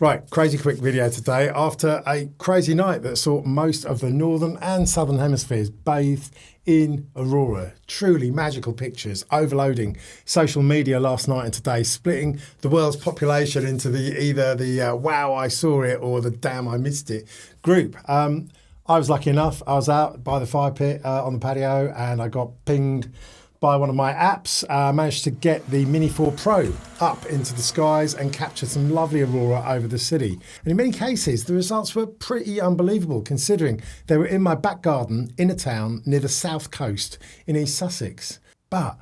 Right, crazy quick video today after a crazy night that saw most of the northern and southern hemispheres bathed in aurora. Truly magical pictures overloading social media last night and today, splitting the world's population into either the wow I saw it or the damn I missed it group. I was lucky enough, I was out by the fire pit on the patio and I got pinged by one of my apps. Managed to get the Mini 4 Pro up into the skies and capture some lovely aurora over the city. And in many cases, the results were pretty unbelievable considering they were in my back garden in a town near the south coast in East Sussex. But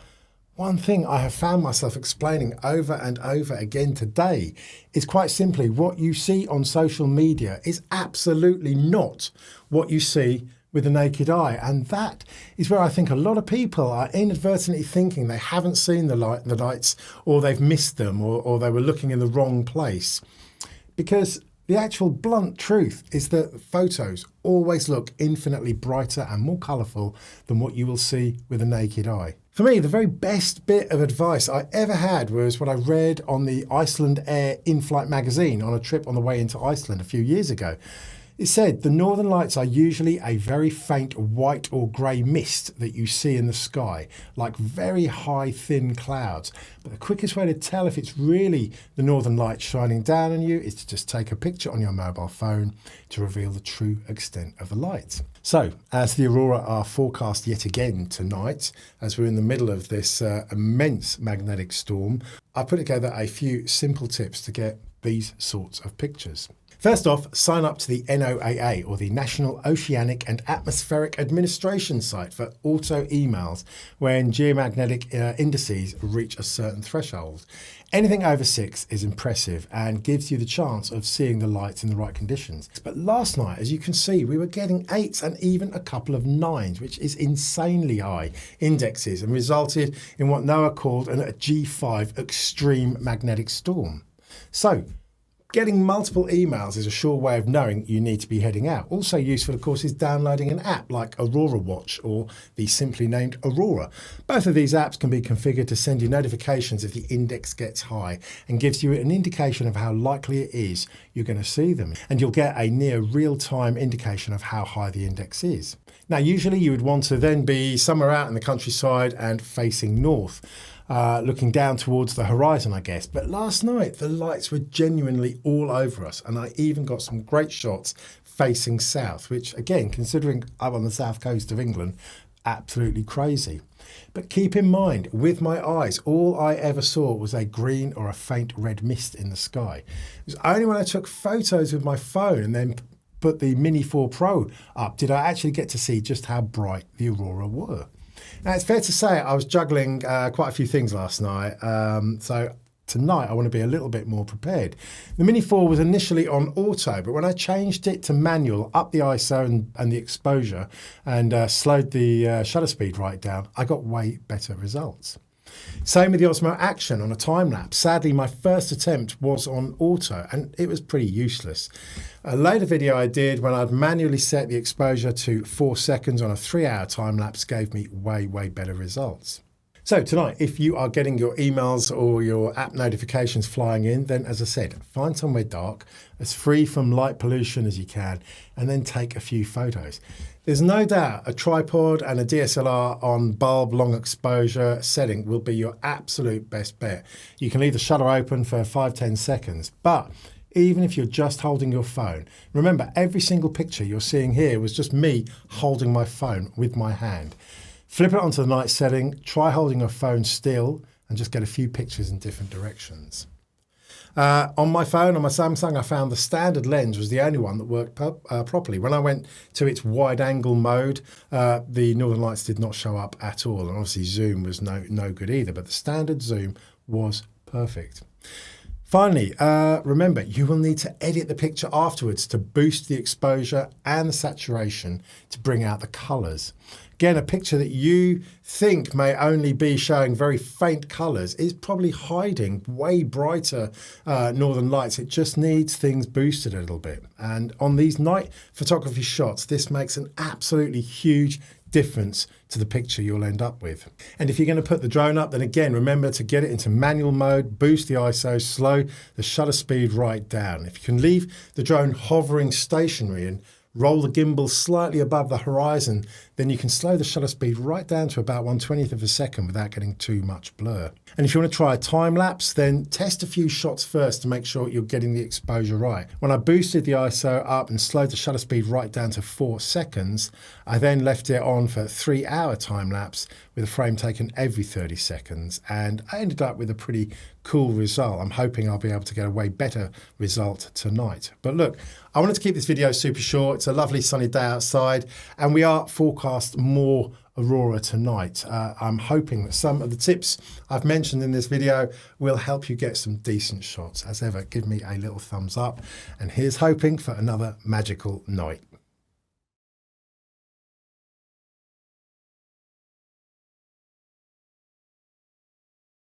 one thing I have found myself explaining over and over again today is quite simply what you see on social media is absolutely not what you see with the naked eye. And that is where I think a lot of people are inadvertently thinking they haven't seen the lights or they've missed them or they were looking in the wrong place. Because the actual blunt truth is that photos always look infinitely brighter and more colourful than what you will see with the naked eye. For me, the very best bit of advice I ever had was what I read on the Iceland Air in-flight magazine on a trip on the way into Iceland a few years ago. It said the northern lights are usually a very faint white or grey mist that you see in the sky, like very high thin clouds. But the quickest way to tell if it's really the northern lights shining down on you is to just take a picture on your mobile phone to reveal the true extent of the light. So, as the aurora are forecast yet again tonight, as we're in the middle of this immense magnetic storm, I put together a few simple tips to get these sorts of pictures. First off, sign up to the NOAA, or the National Oceanic and Atmospheric Administration site for auto emails when geomagnetic indices reach a certain threshold. Anything over 6 is impressive and gives you the chance of seeing the lights in the right conditions. But last night, as you can see, we were getting 8s and even a couple of 9s, which is insanely high indexes and resulted in what NOAA called a G5 extreme magnetic storm. So, getting multiple emails is a sure way of knowing you need to be heading out. Also useful, of course, is downloading an app like Aurora Watch or the simply named Aurora. Both of these apps can be configured to send you notifications if the index gets high and gives you an indication of how likely it is you're going to see them. And you'll get a near real-time indication of how high the index is. Now, usually you would want to then be somewhere out in the countryside and facing north. Looking down towards the horizon, I guess. But last night, the lights were genuinely all over us, and I even got some great shots facing south, which, again, considering I'm on the south coast of England, absolutely crazy. But keep in mind, with my eyes, all I ever saw was a green or a faint red mist in the sky. It was only when I took photos with my phone and then put the Mini 4 Pro up did I actually get to see just how bright the aurora were. Now, it's fair to say I was juggling quite a few things last night, so tonight I want to be a little bit more prepared. The Mini 4 was initially on auto, but when I changed it to manual, up the ISO and the exposure, and slowed the shutter speed right down, I got way better results. Same with the Osmo Action on a time-lapse. Sadly, my first attempt was on auto and it was pretty useless. A later video I did when I'd manually set the exposure to 4 seconds on a 3-hour time-lapse gave me way better results. So tonight, if you are getting your emails or your app notifications flying in, then as I said, find somewhere dark, as free from light pollution as you can, and then take a few photos. There's no doubt a tripod and a DSLR on bulb long exposure setting will be your absolute best bet. You can leave the shutter open for 5-10 seconds, but even if you're just holding your phone, remember every single picture you're seeing here was just me holding my phone with my hand. Flip it onto the night setting, try holding your phone still, and just get a few pictures in different directions. On my phone, on my Samsung, I found the standard lens was the only one that worked properly. When I went to its wide angle mode, the northern lights did not show up at all. And obviously zoom was no good either, but the standard zoom was perfect. Finally, remember, you will need to edit the picture afterwards to boost the exposure and the saturation to bring out the colours. Again, a picture that you think may only be showing very faint colours is probably hiding way brighter northern lights. It just needs things boosted a little bit. And on these night photography shots, this makes an absolutely huge difference to the picture you'll end up with. And if you're going to put the drone up, then again, remember to get it into manual mode, boost the ISO, slow the shutter speed right down. If you can leave the drone hovering stationary and roll the gimbal slightly above the horizon, then you can slow the shutter speed right down to about 1/20th of a second without getting too much blur. And if you want to try a time lapse, then test a few shots first to make sure you're getting the exposure right. When I boosted the ISO up and slowed the shutter speed right down to 4 seconds, I then left it on for a 3-hour time lapse with a frame taken every 30 seconds, and I ended up with a pretty cool result. I'm hoping I'll be able to get a way better result tonight. But look, I wanted to keep this video super short. It's a lovely sunny day outside, and we are forecast more Aurora tonight. I'm hoping that some of the tips I've mentioned in this video will help you get some decent shots. As ever, give me a little thumbs up, and here's hoping for another magical night.